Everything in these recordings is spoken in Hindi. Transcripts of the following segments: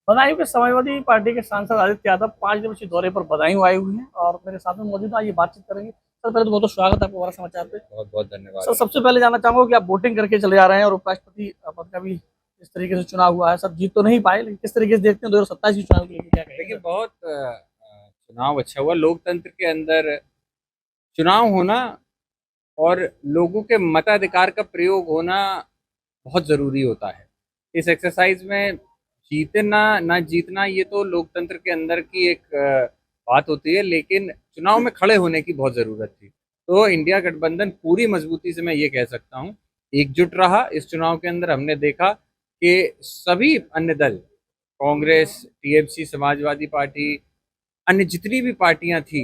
बदायूं के समाजवादी पार्टी के सांसद आदित्य यादव 5 दिवसीय दौरे पर बदायूं आए हुए हैं और मेरे साथ में मौजूद है। ये बातचीत करेंगे। सर पहले तो बहुत बहुत स्वागत है आपको हमारा समाचार पे। बहुत बहुत धन्यवाद। सर सबसे पहले जानना चाहूंगा कि आप वोटिंग करके चले जा रहे हैं और उपराष्ट्रपति पद का भी इस तरीके से चुनाव हुआ है। सर जीत तो नहीं पाए, लेकिन किस तरीके से देखते हैं 2027 की चुनाव के लिए, क्या कहेंगे? देखिए, बहुत चुनाव अच्छा हुआ। लोकतंत्र के अंदर चुनाव होना और लोगों के मताधिकार का प्रयोग होना बहुत ज़रूरी होता है। इस एक्सरसाइज में जीतना ना जीतना ये तो लोकतंत्र के अंदर की एक बात होती है, लेकिन चुनाव में खड़े होने की बहुत ज़रूरत थी। तो इंडिया गठबंधन पूरी मजबूती से मैं ये कह सकता हूँ एकजुट रहा। इस चुनाव के अंदर हमने देखा कि सभी अन्य दल, कांग्रेस, टीएमसी, समाजवादी पार्टी, अन्य जितनी भी पार्टियां थी,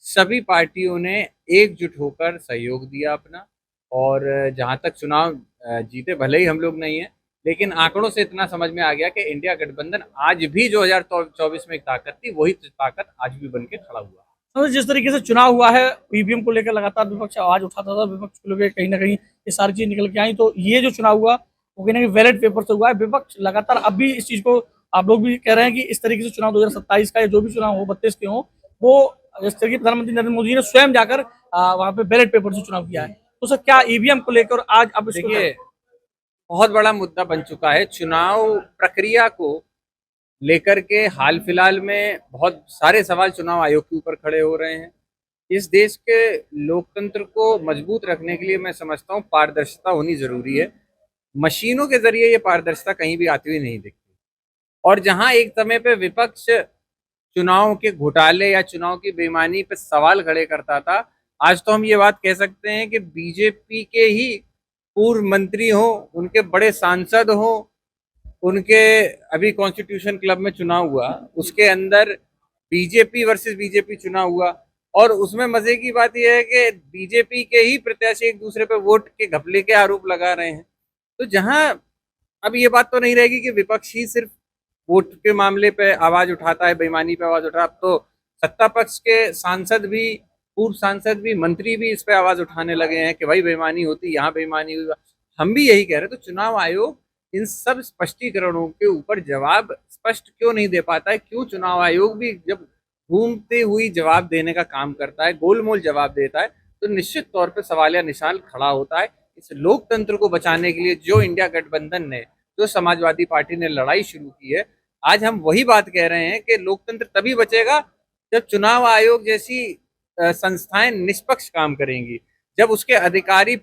सभी पार्टियों ने एकजुट होकर सहयोग दिया अपना। और जहां तक चुनाव जीते भले ही हम लोग नहीं है, लेकिन आंकड़ों से इतना समझ में आ गया कि इंडिया गठबंधन आज भी 2024 में एक ताकत थी, वही ताकत आज भी बन के खड़ा हुआ। तो जिस तरीके से चुनाव हुआ है, ईवीएम को लेकर लगातार विपक्ष आवाज उठाता था, विपक्ष को लेकर कहीं ना कहीं ये सारी चीज निकल के आई। तो ये जो चुनाव हुआ वो कहीं ना कहीं बैलेट पेपर से हुआ है। विपक्ष लगातार अब भी इस चीज को, आप लोग भी कह रहे हैं कि इस तरीके से चुनाव 2027 का या जो भी चुनाव हो 32 के हो, वो जिस तरीके प्रधानमंत्री नरेंद्र मोदी ने स्वयं जाकर वहां पे बैलेट पेपर से चुनाव किया है। तो सर क्या ईवीएम को लेकर आज अब देखिए, बहुत बड़ा मुद्दा बन चुका है चुनाव प्रक्रिया को लेकर के। हाल फिलहाल में बहुत सारे सवाल चुनाव आयोग के ऊपर खड़े हो रहे हैं। इस देश के लोकतंत्र को मजबूत रखने के लिए मैं समझता हूँ पारदर्शिता होनी जरूरी है। मशीनों के जरिए ये पारदर्शिता कहीं भी आती हुई नहीं दिखती। और जहां एक समय पे विपक्ष चुनाव के घोटाले या चुनाव की बेईमानी पे सवाल खड़े करता था, आज तो हम ये बात कह सकते हैं कि बीजेपी के ही पूर्व मंत्री हो, उनके बड़े सांसद हो, उनके अभी कॉन्स्टिट्यूशन क्लब में चुनाव हुआ, उसके अंदर बीजेपी वर्सेस बीजेपी चुनाव हुआ। और उसमें मजे की बात यह है कि बीजेपी के ही प्रत्याशी एक दूसरे पे वोट के घपले के आरोप लगा रहे हैं। तो जहां अब ये बात तो नहीं रहेगी कि विपक्ष ही सिर्फ वोट के मामले पे आवाज उठाता है, बेईमानी पे आवाज उठा, अब तो सत्ता पक्ष के सांसद भी, पूर्व सांसद भी, मंत्री भी इस पे आवाज उठाने लगे हैं कि भाई बेईमानी होती, यहाँ बेईमानी हुई। हम भी यही कह रहे हैं। तो चुनाव आयोग इन सब स्पष्टीकरणों के ऊपर जवाब स्पष्ट क्यों नहीं दे पाता है? क्यों चुनाव आयोग भी जब घूमते हुई जवाब देने का काम करता है, गोलमोल जवाब देता है, तो निश्चित तौर पर सवालिया निशान खड़ा होता है। इस लोकतंत्र को बचाने के लिए जो इंडिया गठबंधन ने, जो समाजवादी पार्टी ने लड़ाई शुरू की है, आज हम वही बात कह रहे हैं कि लोकतंत्र तभी बचेगा जब चुनाव आयोग जैसी संस्थाएं निष्पक्ष काम करेंगी, जब उसके अधिकारी,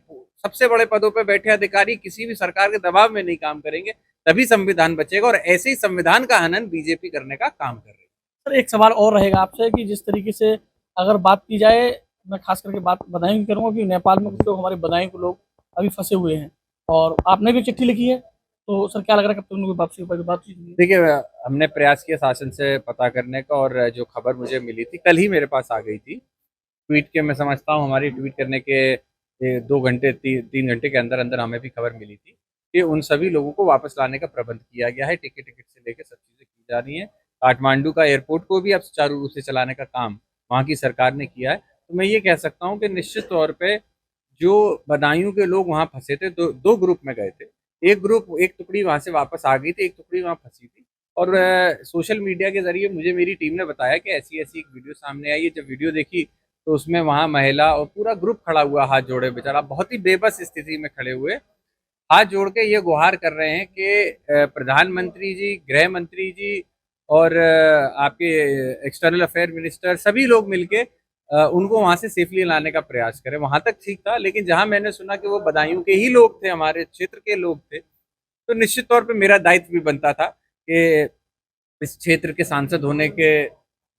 सबसे बड़े पदों पर बैठे अधिकारी किसी भी सरकार के दबाव में नहीं काम करेंगे, तभी संविधान बचेगा। और ऐसे ही संविधान का हनन बीजेपी करने का काम कर रही है। सर एक सवाल और रहेगा आपसे कि जिस तरीके से अगर बात की जाए, मैं खास करके बात बदायूं की करूंगा कि नेपाल में कुछ लोग, हमारे बदायूं के लोग अभी फंसे हुए हैं और आपने भी चिट्ठी लिखी है। तो सर क्या लग रहा है, कब तक उनकी वापसी पर बातचीत हुई? देखिए, हमने प्रयास किया शासन से पता करने का, और जो खबर मुझे मिली थी कल ही मेरे पास आ गई थी। ट्वीट के, मैं समझता हूँ हमारी ट्वीट करने के 2 घंटे 3 घंटे के अंदर अंदर हमें भी खबर मिली थी कि उन सभी लोगों को वापस लाने का प्रबंध किया गया है। टिकट से लेकर सब चीज़ें की जा रही हैं। काठमांडू का एयरपोर्ट को भी अब सुचारू रूप से चलाने का काम वहाँ की सरकार ने किया है। तो मैं ये कह सकता हूँ कि निश्चित तौर पे जो बदायूं के लोग वहाँ फंसे थे, दो ग्रुप में गए थे। एक टुकड़ी वहाँ से वापस आ गई थी, एक टुकड़ी वहाँ फंसी थी। और सोशल मीडिया के जरिए मुझे मेरी टीम ने बताया कि ऐसी ऐसी एक वीडियो सामने आई है। जब वीडियो देखी तो उसमें वहाँ महिला और पूरा ग्रुप खड़ा हुआ, हाथ जोड़े, बेचारा बहुत ही बेबस स्थिति में खड़े हुए, हाथ जोड़ के ये गुहार कर रहे हैं कि प्रधानमंत्री जी, गृह मंत्री जी और आपके एक्सटर्नल अफेयर मिनिस्टर, सभी लोग मिलके उनको वहां से सेफली लाने का प्रयास करें। वहां तक ठीक था, लेकिन जहां मैंने सुना कि वो बदायूं के ही लोग थे, हमारे क्षेत्र के लोग थे, तो निश्चित तौर पे मेरा दायित्व भी बनता था कि इस क्षेत्र के सांसद होने के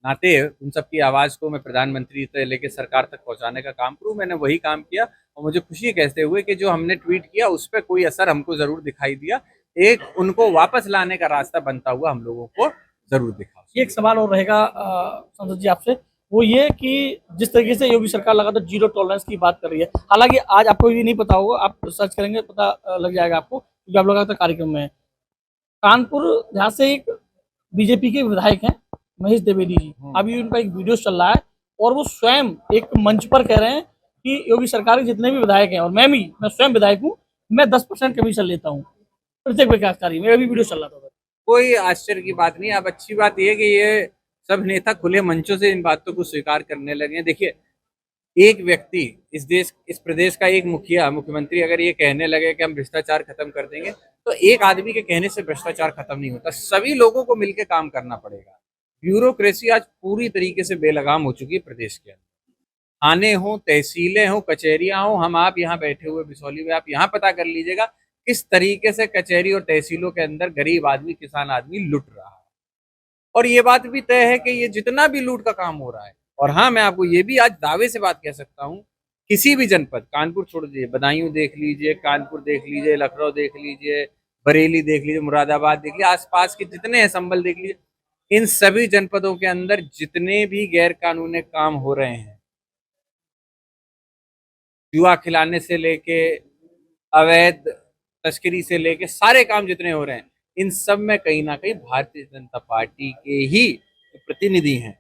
नाते उन सबकी आवाज को मैं प्रधानमंत्री से लेकर सरकार तक पहुंचाने का काम करूं। मैंने वही काम किया और मुझे खुशी है कहते हुए कि जो हमने ट्वीट किया उस पर कोई असर हमको जरूर दिखाई दिया। एक उनको वापस लाने का रास्ता बनता हुआ हम लोगों को जरूर दिखा। एक सवाल और रहेगा संसद जी आपसे, वो ये कि जिस तरीके से योगी सरकार लगातार जीरो टॉलरेंस की बात कर रही है, हालांकि आज आपको ये नहीं पता होगा, आप सर्च करेंगे पता लग जाएगा आपको, क्योंकि आप लोग लगातार कार्यक्रम में है। कानपुर जहाँ से एक बीजेपी के विधायक हैं महेश द्विवेदी जी, अभी उनका एक वीडियो चल रहा है और वो स्वयं एक मंच पर कह रहे हैं कि योगी सरकार के जितने भी विधायक हैं, और मैं स्वयं विधायक हूँ, मैं 10% कमीशन लेता हूँ प्रत्येक विकास कार्य में। अभी वीडियो चल रहा था। कोई आश्चर्य की बात नहीं। अब अच्छी बात यह है कि ये सब नेता खुले मंचों से इन बातों को स्वीकार करने लगे हैं। देखिए, एक व्यक्ति, इस प्रदेश का एक मुख्यमंत्री अगर ये कहने लगे कि हम भ्रष्टाचार खत्म कर देंगे, तो एक आदमी के कहने से भ्रष्टाचार खत्म नहीं होता। सभी लोगों को मिलकर काम करना पड़ेगा। ब्यूरोक्रेसी आज पूरी तरीके से बेलगाम हो चुकी है प्रदेश के अंदर। थाने हो, तहसीलें हो, कचहरियां हो, हम आप यहाँ बैठे हुए बिसौली में, आप यहाँ पता कर लीजिएगा किस तरीके से कचहरी और तहसीलों के अंदर गरीब आदमी, किसान आदमी लुट रहा है। और ये बात भी तय है कि ये जितना भी लूट का काम हो रहा है, और हाँ, मैं आपको ये भी आज दावे से बात कह सकता हूँ, किसी भी जनपद, कानपुर छोड़ दीजिए, बदायूं देख लीजिए, कानपुर देख लीजिए, लखनऊ देख लीजिए, बरेली देख लीजिए, मुरादाबाद देख लीजिए, आसपास के जितने हैं, संभल देख लीजिए, इन सभी जनपदों के अंदर जितने भी गैर कानूनी काम हो रहे हैं, जुआ खिलाने से लेके अवैध तस्करी से लेके सारे काम जितने हो रहे हैं, इन सब में कहीं ना कहीं भारतीय जनता पार्टी के ही प्रतिनिधि हैं,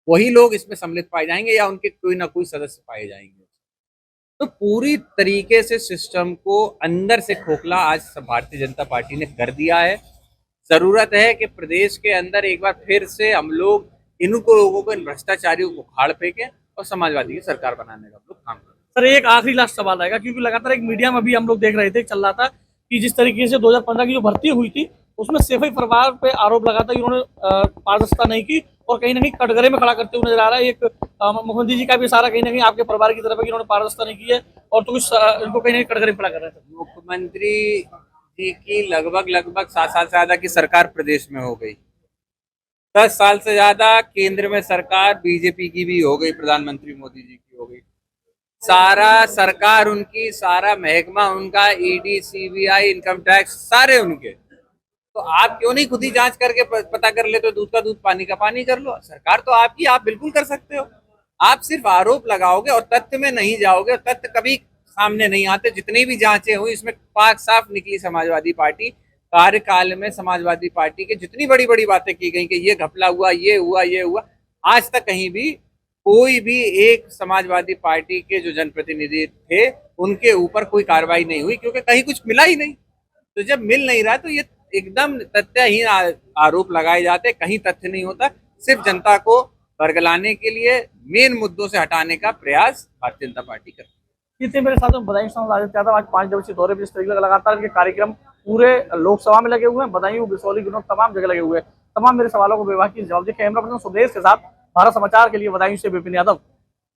वही लोग इसमें सम्मिलित पाए जाएंगे या उनके कोई ना कोई सदस्य पाए जाएंगे। तो पूरी तरीके से सिस्टम को अंदर से खोखला आज भारतीय जनता पार्टी ने कर दिया है। जरूरत है कि प्रदेश के अंदर एक बार फिर से हम लोग इनको लोगों को, इन भ्रष्टाचारियों को उखाड़ फेंकें और समाजवादी की सरकार बनाने का हम लोग काम करें। सर एक आखिरी लास्ट सवाल आएगा, क्योंकि लगातार एक मीडिया में भी हम लोग देख रहे थे, चल रहा था कि जिस तरीके से 2015 की जो भर्ती हुई थी उसमें सैफई परिवार पे आरोप लगा था कि उन्होंने पारदर्शिता नहीं की, और कहीं ना कहीं कटघरे में खड़ा करते हुए नजर आ रहा है। एक मुख्यमंत्री जी का भी इशारा कहीं ना कहीं आपके परिवार की तरफ है कि उन्होंने पारदर्शिता नहीं की है, और तो कुछ इनको कहीं ना कहीं कटघरे में खड़ा कर रहे थे। मुख्यमंत्री जी की लगभग 7 साल से ज्यादा की सरकार प्रदेश में हो गई। 10 साल से ज्यादा केंद्र में सरकार बीजेपी की भी हो गई, प्रधानमंत्री मोदी जी की हो गई। सारा सरकार उनकी, सारा महकमा उनका, ईडी, सीबीआई, इनकम टैक्स, सारे उनके। तो आप क्यों नहीं खुद ही जांच करके पता कर लेते हो? दूध का दूध, पानी का पानी कर लो। सरकार तो आपकी, आप बिल्कुल कर सकते हो। आप सिर्फ आरोप लगाओगे और तथ्य में नहीं जाओगे, और तथ्य कभी सामने नहीं आते। जितनी भी जांचें हुई, इसमें पाक साफ निकली समाजवादी पार्टी कार्यकाल में। समाजवादी पार्टी के जितनी बड़ी बड़ी बातें की गई कि ये घपला हुआ, ये हुआ, ये हुआ, आज तक कहीं भी कोई भी एक समाजवादी पार्टी के जो जनप्रतिनिधि थे उनके ऊपर कोई कार्रवाई नहीं हुई, क्योंकि कहीं कुछ मिला ही नहीं। तो जब मिल नहीं रहा तो ये एकदम तथ्यहीन आरोप लगाए जाते, कहीं तथ्य नहीं होता। सिर्फ जनता को बरगलाने के लिए, मेन मुद्दों से हटाने का प्रयास भारतीय जनता पार्टी करती है। इतने मेरे साथ में बदायूं सांसद आदित्य यादव आज 5 दिवसीय दौरे पर, जिस तरीके से लगातार इनके कार्यक्रम पूरे लोकसभा में लगे हुए हैं, बदायूं, बिसौली, गुना, तमाम जगह लगे हुए हैं। तमाम मेरे सवालों को विभाग की जवाब दी। कैमरा पर्सन सुदेश के साथ भारत समाचार के लिए बदायूं से विपिन यादव।